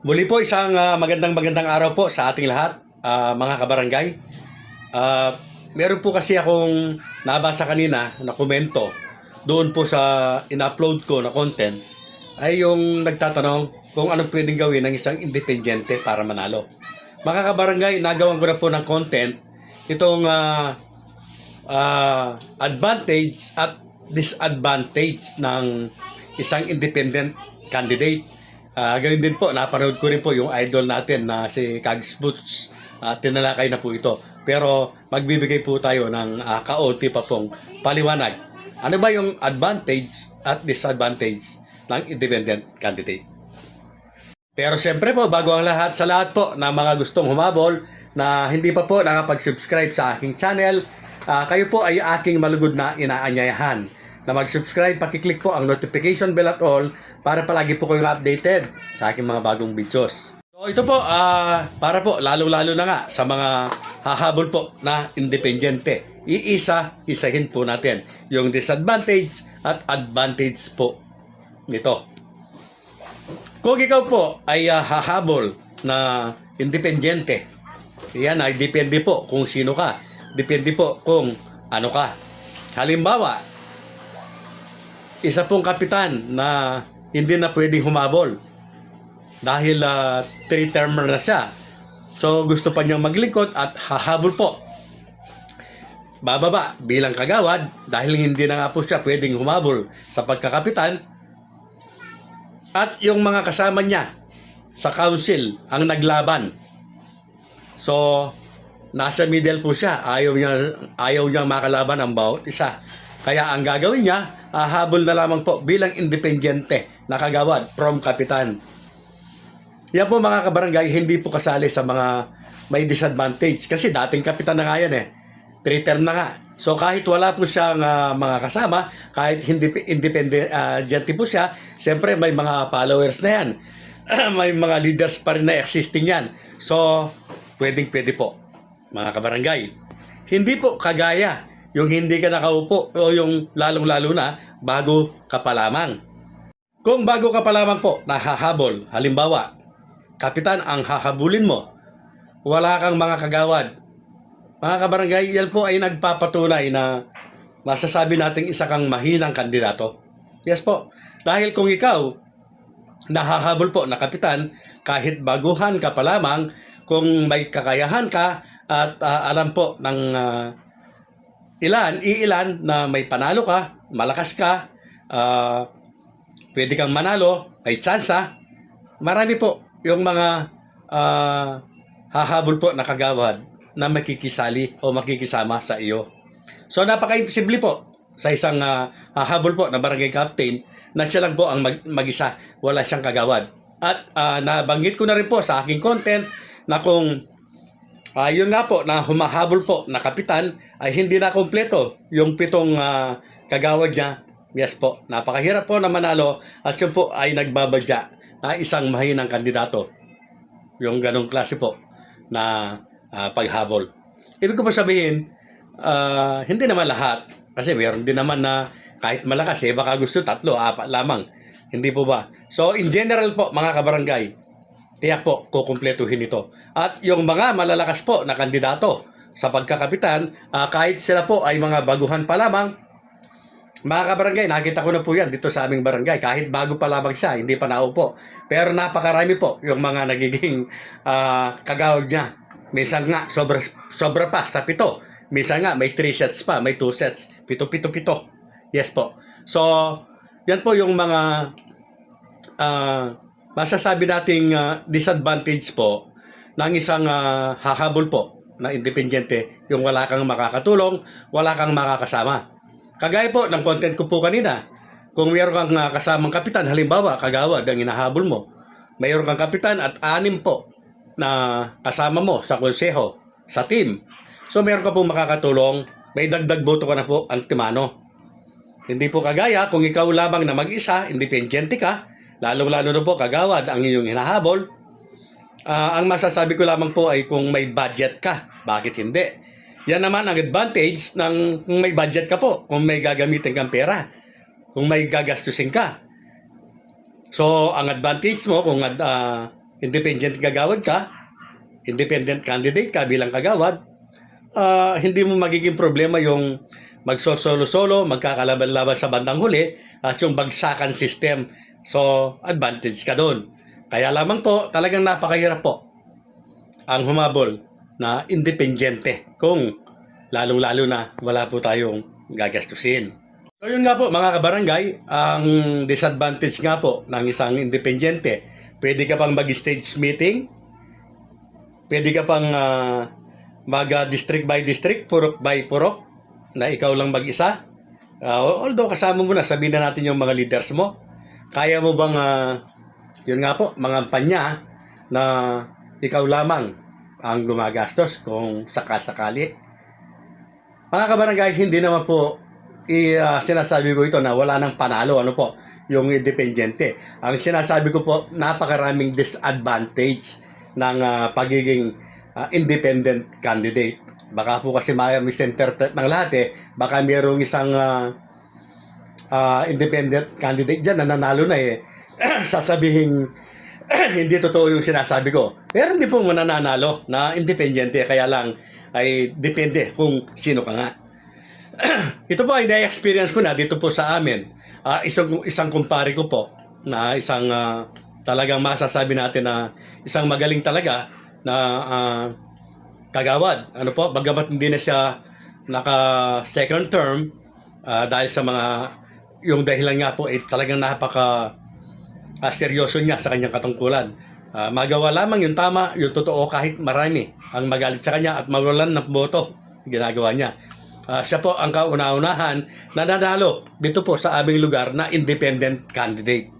Muli po isang magandang araw po sa ating lahat, mga kabarangay. Ah, Meron po kasi akong nabasa kanina na komento doon po sa in-upload ko na content ay yung nagtatanong kung anong pwedeng gawin ng isang independyente para manalo. Mga kabarangay, nagawan ko na po ng content itong advantage at disadvantage ng isang independent candidate. Gawin din po, napanood ko rin po yung idol natin na si Kags Boots. Tinalakay na po ito. Pero magbibigay po tayo ng kaunti pa pong paliwanag. Ano ba yung advantage at disadvantage ng independent candidate? Pero siyempre po, bago ang lahat, sa lahat po na mga gustong humabol na hindi pa po nakapag-subscribe sa aking channel, kayo po ay aking malugod na inaanyayahan na mag-subscribe, pakiclick po ang notification bell at all para palagi po kayong updated sa aking mga bagong videos. So ito po, para po lalo-lalo na nga sa mga hahabol po na independyente, isahin po natin yung disadvantage at advantage po nito. Kung ikaw po ay hahabol na independyente, yan ay depende po kung sino ka. Depende po kung ano ka. Halimbawa, isa pong kapitan na hindi na pwedeng humabol dahil 3-termer na siya. So gusto pa niyang maglingkod at hahabol po. Bababa bilang kagawad dahil hindi na nga po siya pwedeng humabol sa pagkakapitan. At yung mga kasama niya sa council ang naglaban. So nasa middle po siya. Ayaw niya makalaban ang bawat isa. Kaya ang gagawin niya, habol na lamang po bilang independyente na kagawad from kapitan. Yan po mga kabarangay, hindi po kasali sa mga may disadvantage. Kasi dating kapitan na nga yan eh. 3-term na nga. So kahit wala po siyang mga kasama, kahit hindi independyente po siya, siyempre may mga followers na yan. May mga leaders pa rin na existing yan. So pwede po mga kabarangay. Hindi po kagaya yung hindi ka nakaupo o yung lalong-lalo na bago ka pa lamang. Kung bago ka pa lamang po nahahabol, halimbawa, kapitan ang hahabulin mo, wala kang mga kagawad. Mga kabarangay, yan po ay nagpapatunay na masasabi nating isa kang mahinang kandidato. Yes po, dahil kung ikaw nahahabol po na kapitan, kahit baguhan ka pa lamang, kung may kakayahan ka at alam po ng ilan na may panalo ka, malakas ka, pwede kang manalo, may tsansa, marami po yung mga hahabol po na kagawad na makikisali o makikisama sa iyo. So napaka-imposible po sa isang hahabol po na barangay captain na siya lang po ang mag-isa, wala siyang kagawad. At nabanggit ko na rin po sa aking content na kung yun nga po na humahabol po na kapitan ay hindi na kompleto yung 7 kagawad niya. Yes po, napakahirap po na manalo at yun po ay nagbabadya na isang mahinang kandidato. Yung ganong klase po na paghabol. Ibig ko po sabihin, hindi naman lahat. Kasi meron din naman na kahit malakas baka gusto 3, 4 lamang. Hindi po ba? So in general po mga kabarangay, kaya po kukumpletuhin ito. At yung mga malalakas po na kandidato sa pagkakapitan, kahit sila po ay mga baguhan pa lamang, mga kabarangay, nakita ko na po yan dito sa aming barangay. Kahit bago pa lamang siya, hindi pa naupo. Pero napakarami po yung mga nagiging kagawad niya. Minsan nga, sobra pa sa 7. Minsan nga, may 3 sets pa, may 2 sets. 7. Yes po. So, yan po yung mga masasabi nating disadvantage po ng isang hahabol po na independyente, yung wala kang makakatulong, wala kang makakasama. Kagaya po ng content ko po kanina, kung mayroon kang kasamang kapitan, halimbawa kagawad ang inahabol mo, mayroon kang kapitan at 6 po na kasama mo sa konseho, sa team. So mayroon ka po makakatulong, may dagdag boto ka na po ang timano. Hindi po kagaya kung ikaw lamang na mag-isa, independyente ka, lalong-lalo na po kagawad ang inyong hinahabol. Ang masasabi ko lamang po ay kung may budget ka, bakit hindi? Yan naman ang advantage ng kung may budget ka po, kung may gagamitin kang pera, kung may gagastusin ka. So, ang advantage mo kung independent kagawad ka, independent candidate ka bilang kagawad, hindi mo magiging problema yung magsosolo-solo, magkakalaban-laban sa bandang huli, at yung bagsakan system. So, advantage ka doon. Kaya lamang po, talagang napakahirap po ang humabol na independyente kung lalong-lalo na wala po tayong gagastusin. So yun nga po mga kabarangay, ang disadvantage nga po ng isang independyente, pwede ka pang mag-stage meeting, pwede ka pang mag-district by district, purok by purok, na ikaw lang mag-isa. Although kasama mo na, sabihin na natin yung mga leaders mo, kaya mo bang, yun nga po, mga panya na ikaw lamang ang gumagastos kung sakasakali? Mga kabarangay, hindi naman po sinasabi ko ito na wala nang panalo, ano po, yung independyente. Ang sinasabi ko po, napakaraming disadvantage ng pagiging independent candidate. Baka po kasi misinterpret ng lahat baka mayroong isang independent candidate dyan na nanalo na sasabihin hindi totoo yung sinasabi ko. Pero hindi po mananalo na independyente, kaya lang ay depende kung sino ka nga. Ito po ay na-experience ko na dito po sa amin. Isang kumpare ko po na isang talagang masasabi natin na isang magaling talaga na kagawad. Ano po, bagamat hindi na siya naka second term dahil sa mga yung dahilan nga po ay talagang napaka seryoso niya sa kanyang katungkulan. Magawa lamang yung tama, yung totoo, kahit marami ang magalit sa kanya at mawalan ng boto, ginagawa niya. Siya po ang kauna-unahan na nanalo dito po sa aming lugar na independent candidate.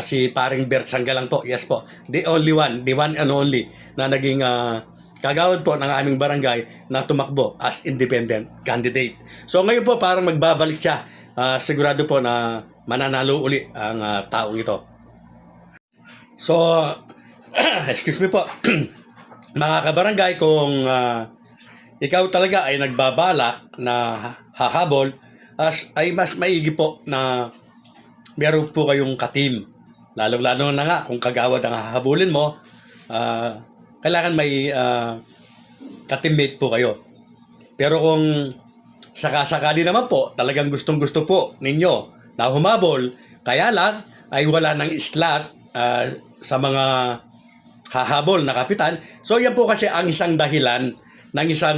Si paring Bert Sanggalang po, yes po, the only one, the one and only na naging kagawad po ng aming barangay na tumakbo as independent candidate. So ngayon po parang magbabalik siya. Sigurado po na mananalo uli ang taong ito. So, excuse me po, mga kabarangay, kung ikaw talaga ay nagbabalak na hahabol, ay mas maigi po na meron po kayong ka-team. Lalo-lalo na nga kung kagawad ang hahabulin mo, kailangan may ka-teammate po kayo. Pero kung sakasakali naman po, talagang gustong-gusto po ninyo na humabol, kaya lang ay wala ng slot sa mga hahabol na kapitan. So yan po kasi ang isang dahilan ng isang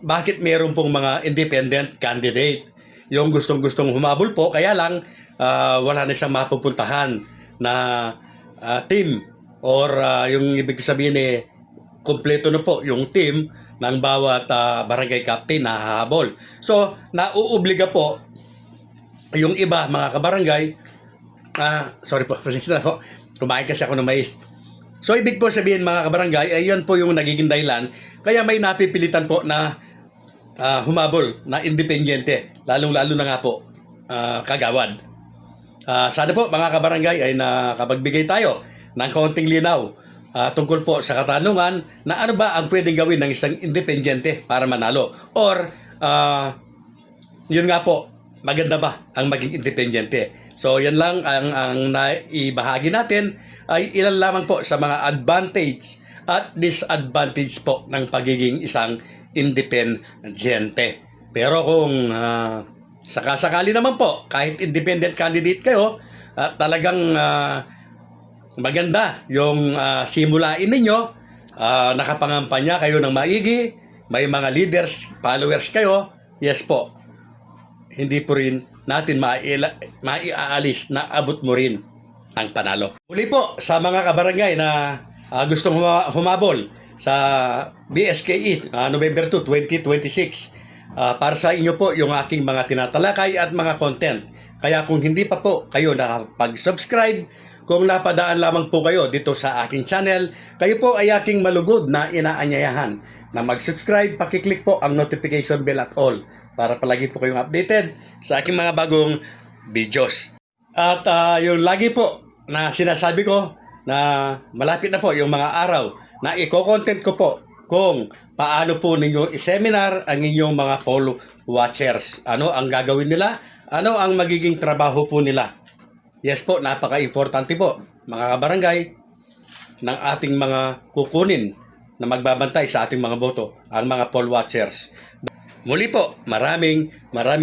bakit meron pong mga independent candidate. Yung gustong-gustong humabol po, kaya lang wala na siyang mapupuntahan na team or yung ibig sabihin kompleto na po yung team ng bawat barangay captain na hahabol. So, nauobliga po yung iba, mga kabarangay, sorry po, pasensya na po, kumain kasi ako ng mais. So, ibig po sabihin, mga kabarangay, ayun po yung nagiging dahilan, kaya may napipilitan po na humabol na independyente, lalong-lalo na nga po, kagawad. Sana po, mga kabarangay, ay nakapagbigay tayo ng kaunting linaw tungkol po sa katanungan na ano ba ang pwedeng gawin ng isang independyente para manalo, or yun nga po, maganda ba ang maging independyente. So yan lang ang naibahagi natin, ay ilan lamang po sa mga advantage at disadvantage po ng pagiging isang independyente. Pero kung sakasakali naman po, kahit independent candidate kayo, talagang maganda yung simulain ninyo, nakapangampanya kayo ng maigi, may mga leaders, followers kayo, yes po, hindi po rin natin maiaalis na abot mo rin ang panalo. Uli po sa mga kabarangay na gustong humabol sa BSKE November 2, 2026, para sa inyo po yung aking mga tinatalakay at mga content. Kaya kung hindi pa po kayo nakapag-subscribe, kung napadaan lamang po kayo dito sa aking channel, kayo po ay aking malugod na inaanyayahan na mag-subscribe, pakiclick po ang notification bell at all para palagi po kayong updated sa aking mga bagong videos. At yung lagi po na sinasabi ko na malapit na po yung mga araw na i-content ko po kung paano po ninyo i-seminar ang inyong mga poll watchers. Ano ang gagawin nila? Ano ang magiging trabaho po nila? Yes po, napaka-importante po, mga kabarangay. ng ating mga kukunin na magbabantay sa ating mga boto, ang mga poll watchers. Muli po, maraming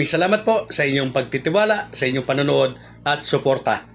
salamat po sa inyong pagtitiwala, sa inyong panonood at suporta.